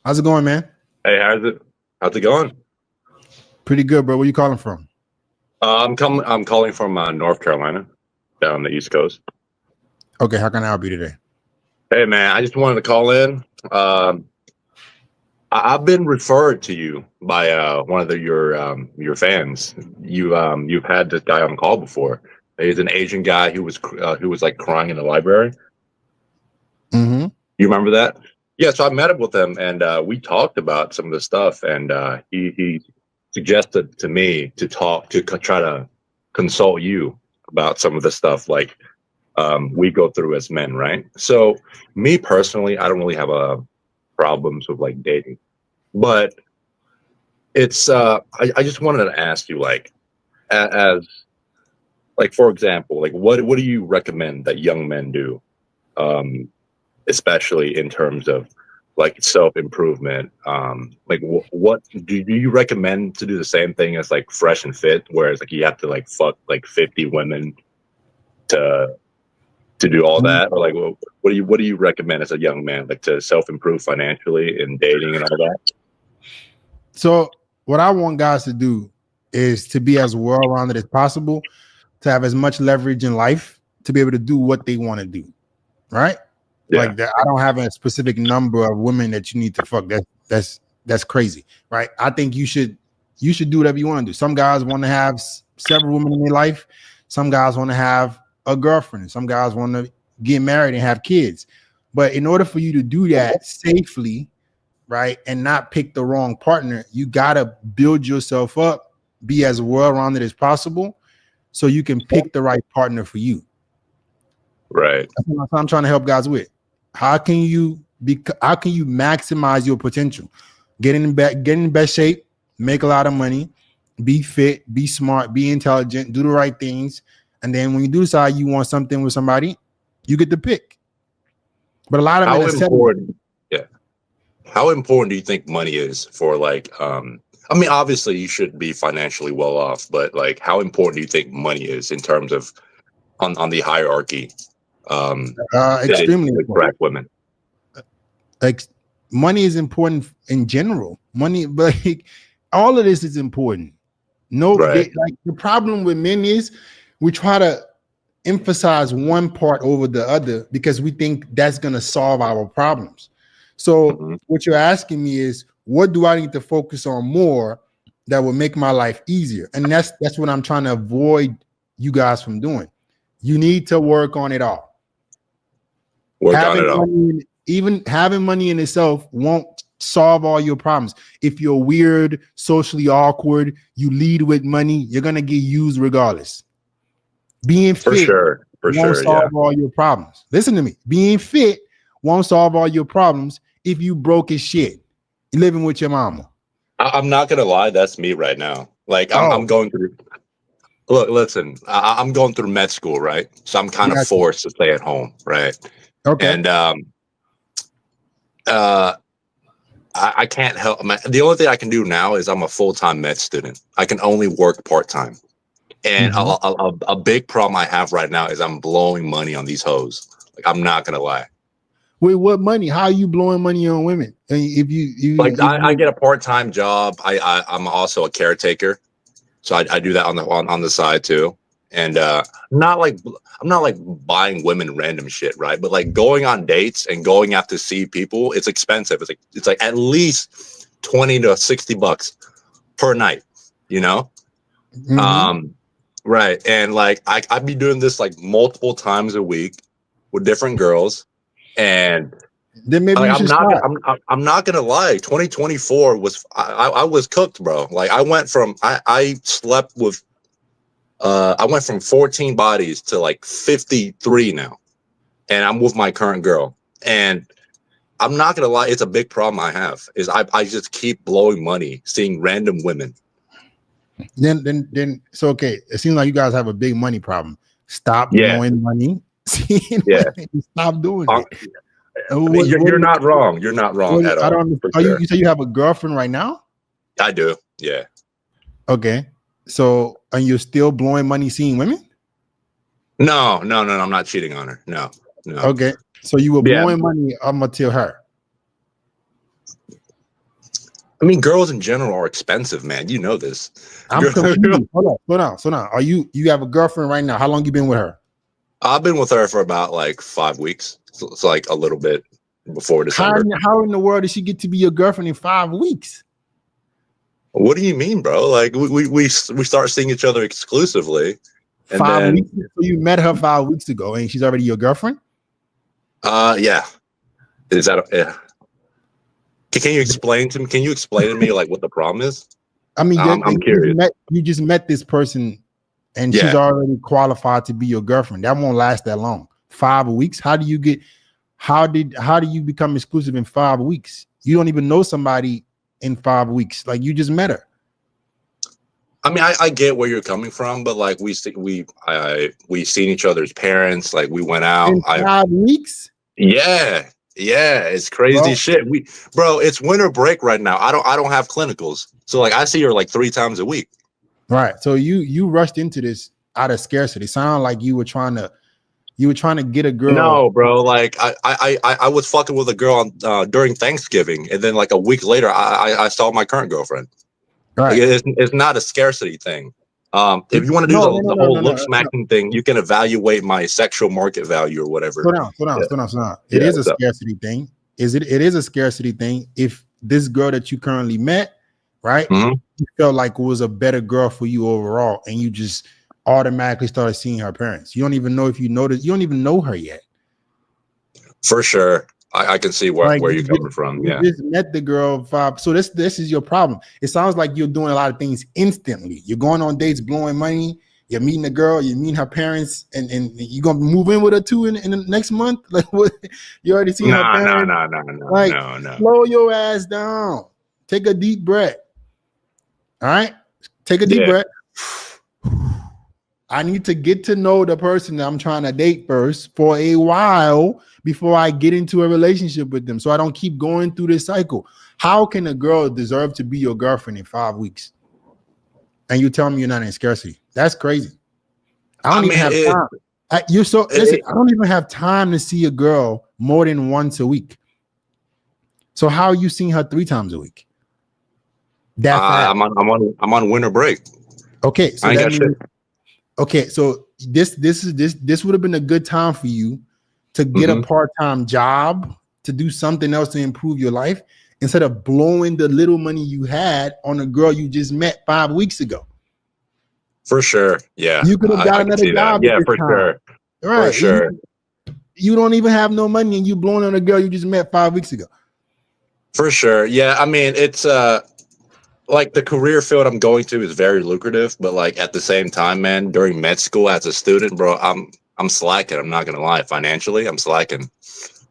How's it going, man? Hey, how's it going? Pretty good, bro. Where you calling from? I'm calling from North Carolina, down the East Coast. Okay, how can I help you today? Hey, man, I just wanted to call in. I've been referred to you by one of your fans. You've had this guy on call before. He's an Asian guy who was like crying in the library. Mm-hmm. You remember that? Yeah, so I met up with him and we talked about some of the stuff, and he suggested to me to try to consult you about some of the stuff like we go through as men, right? So me personally, I don't really have problems with like dating, but it's I just wanted to ask you like as like for example, like what do you recommend that young men do? Especially in terms of like self improvement. Like what do you recommend to do the same thing as like Fresh and Fit, whereas like you have to like fuck like 50 women to do all that, or like what do you recommend as a young man, like to self improve financially in dating and all that? So, what I want guys to do is to be as well rounded as possible, to have as much leverage in life to be able to do what they want to do, right? Yeah, Like that. I don't have a specific number of women that you need to fuck. That's crazy, right? I think you should do whatever you want to do. Some guys want to have several women in their life. Some guys want to have a girlfriend. Some guys want to get married and have kids. But in order for you to do that safely, right, and not pick the wrong partner, you gotta build yourself up, be as well-rounded as possible, so you can pick the right partner for you. right. That's what I'm trying to help guys with. How can you maximize your potential? Get in best shape, make a lot of money, be fit, be smart, be intelligent, do the right things. And then when you do decide you want something with somebody, you get to pick. But a lot of men How are important? Yeah. How important do you think money is for like? I mean, obviously you should be financially well off, but like, how important do you think money is in terms of on the hierarchy? extremely To important. attract women. Like money is important in general. Money, but like, all of this is important. Right. Like the problem with men is we try to emphasize one part over the other because we think that's going to solve our problems. So Mhm. what you're asking me is, what do I need to focus on more that will make my life easier? And that's what I'm trying to avoid you guys from doing. You need to work on it all. Work on Having it all. money, even having money in itself won't solve all your problems. If you're weird, socially awkward, you lead with money, you're gonna get used regardless. Being For fit sure. For won't sure. Yeah. solve all your problems. Listen to me. Being fit won't solve all your problems if you broke as shit. You're living with your mama. I'm not gonna lie, that's me right now. Like I'm Oh, going through. Look, listen. I'm going through med school, right? So I'm kind of got you. forced to stay at home, right? Okay. And uh, I can't help. The only thing I can do now is I'm a full-time med student. I can only work part-time. And Mhm. a big problem I have right now is I'm blowing money on these hoes. Like I'm not gonna lie. Wait, what money? How are you blowing money on women? And if Like if I you get a part-time job. I'm also a caretaker, so I do that on the side too. And not like I'm not like buying women random shit, right? But like going on dates and going out to see people, it's expensive. It's like at least 20 to 60 bucks per night, you know? Mhm. Um, right. And like I'd be doing this like multiple times a week with different girls. And Then maybe like you should start. I'm not gonna lie. 2024 was I was cooked, bro. Like I went from I slept with I went from 14 bodies to like 53 now, and I'm with my current girl. And I'm not gonna lie, it's a big problem I have. Is I just keep blowing money, seeing random women. Then so okay. It seems like you guys have a big money problem. Stop Yeah, blowing money. Seeing yeah. women. Stop doing Uh, it. I mean, What you're not wrong. You're not wrong at I all, don't. for Are you? sure. You say you have a girlfriend right now? I do. Yeah. Okay. So and you're still blowing money seeing women? No. I'm not cheating on her. No, no. Okay. So you were Yeah. blowing money up until her. I mean, girls in general are expensive, man. You know this. I'm confused. Hold on. Are you have a girlfriend right now? How long you been with her? I've been with her for about like 5 weeks. So it's like a little bit before December. How in the world did she get to be your girlfriend in 5 weeks? What do you mean, bro? Like we start seeing each other exclusively. And 5 then, weeks. So you met her 5 weeks ago, and she's already your girlfriend? Yeah. Is that yeah? Can you explain to me? Can you explain to me like what the problem is? I mean, I'm curious. You just met this person, and Yeah. she's already qualified to be your girlfriend. That won't last that long. 5 weeks. How do you become exclusive in 5 weeks? You don't even know somebody in 5 weeks. Like, you just met her. I mean, I get where you're coming from, but like we seen each other's parents. Like we went out. In 5 weeks? Yeah, it's crazy shit. Bro, it's winter break right now. I don't have clinicals, so like I see her like 3 times a week. Right. So you rushed into this out of scarcity. Sound like you were trying to get a girl. No, bro. Like I was fucking with a girl during Thanksgiving, and then like a week later, I saw my current girlfriend. Right. Like, it's not a scarcity thing. If you want to do the whole look smacking thing, you can evaluate my sexual market value or whatever. Slow down. It is a scarcity thing. It is a scarcity thing. If this girl that you currently met, right, you felt like it was a better girl for you overall, and you just automatically started seeing her parents. You don't even know if you noticed. You don't even know her yet. For sure. I can see where you're coming from. You just met the girl 5. So this is your problem. It sounds like you're doing a lot of things instantly. You're going on dates, blowing money. You're meeting a girl. You're meeting her parents, and you're gonna move in with her too in the next month. Like, what? You already seen her parents? No. Like, slow your ass down. Take a deep breath. All right, take a deep breath. I need to get to know the person that I'm trying to date first for a while before I get into a relationship with them, so I don't keep going through this cycle. How can a girl deserve to be your girlfriend in 5 weeks? And you tell me you're not in scarcity? That's crazy. I don't even have time. I don't even have time to see a girl more than once a week. So how are you seeing her 3 times a week? That fast. I'm on winter break. Okay, so that means, okay, so this would have been a good time for you to get a part-time job, to do something else to improve your life, instead of blowing the little money you had on a girl you just met 5 weeks ago. For sure. Yeah. You could have got another job. Yeah, for sure. Right. For sure. You don't even have no money and you blowing on a girl you just met 5 weeks ago. For sure. Yeah. I mean, it's like the career field I'm going to is very lucrative, but like at the same time, man, during med school as a student, bro, I'm slacking. I'm not gonna lie. Financially, I'm slacking.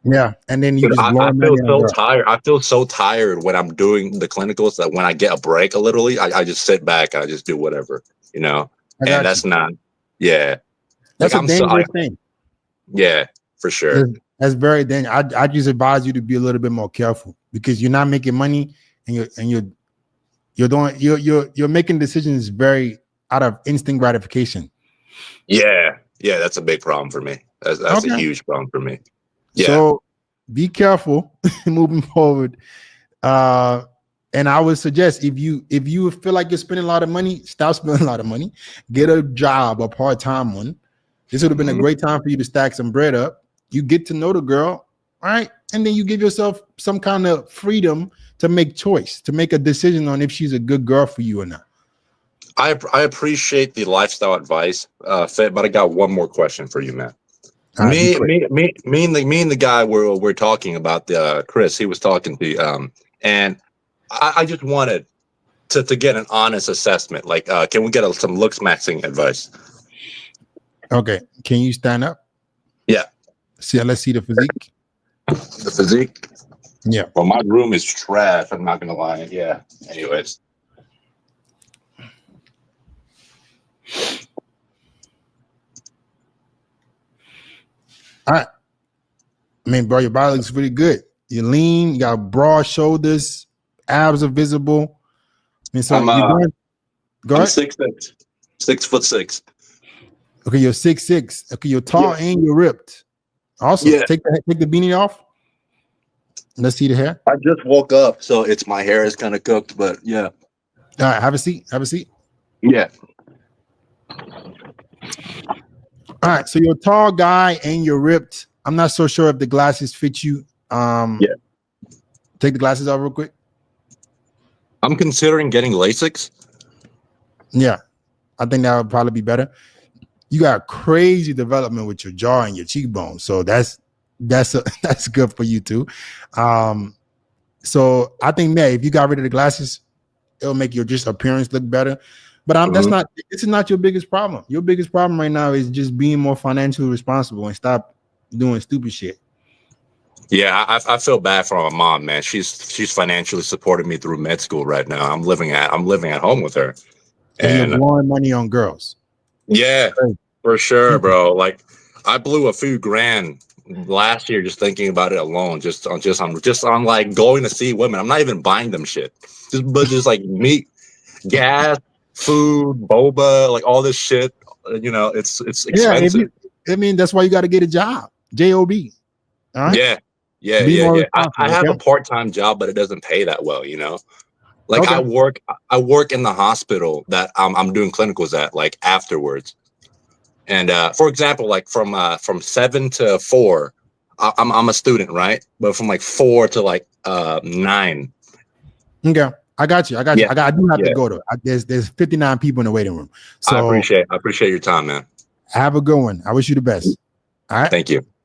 Yeah, and then you just I feel so tired. I feel so tired when I'm doing the clinicals that when I get a break, literally, I just sit back and I just do whatever, you know. And that's not, yeah. That's like, a dangerous thing. Yeah, for sure. That's very dangerous. I just advise you to be a little bit more careful, because you're not making money, and you're making decisions very out of instant gratification. Yeah, that's a big problem for me. That's a huge problem for me. Yeah. So be careful moving forward. And I would suggest, if you feel like you're spending a lot of money, stop spending a lot of money. Get a job, a part-time one. This would have been a great time for you to stack some bread up. You get to know the girl, right? And then you give yourself some kind of freedom to make a decision on if she's a good girl for you or not. I appreciate the lifestyle advice, Fit, but I got one more question for you, man. Me and the guy we're talking about, Chris, he was talking to you, and I just wanted to get an honest assessment. Like, can we get some looks matching advice? Okay, can you stand up? Yeah. Let's see the physique. The physique. Yeah. Well, my room is trash. I'm not gonna lie. Yeah. Anyways. All right. I mean, bro, your body looks really good. You're lean. You got broad shoulders. Abs are visible. I mean, so I'm 6'6", 6'6". Okay, you're 6'6". Okay, you're tall and you're ripped. Also, take the beanie off. Let's see the hair. I just woke up, so it's my hair is kind of cooked, but yeah. All right, have a seat. Have a seat. Yeah. All right, so you're a tall guy and you're ripped. I'm not so sure if the glasses fit you. Yeah. Take the glasses off real quick. I'm considering getting LASIK. Yeah, I think that would probably be better. You got crazy development with your jaw and your cheekbones, so that's that's good for you too. So I think that if you got rid of the glasses, it'll make your just appearance look better. But that's not. This is not your biggest problem. Your biggest problem right now is just being more financially responsible and stop doing stupid shit. Yeah, I feel bad for my mom, man. She's financially supporting me through med school right now. I'm living at home with her, And you're and blowing money on girls. yeah, for sure, bro. Like I blew a few grand last year just thinking about it alone, just on like going to see women. I'm not even buying them shit, just like meat, gas, food, boba, like all this shit. You know, it's expensive. I mean, that's why you got to get a job. J-O-B. All right. Yeah. I have a part-time job, but it doesn't pay that well, you know. Like I work in the hospital that I'm doing clinicals at, like afterwards. And for example, like from 7 to 4, I'm a student, right? But from like 4 to like 9. Okay, I got you. I do have to go to. There's 59 people in the waiting room. So I appreciate your time, man. Have a good one. I wish you the best. All right. Thank you.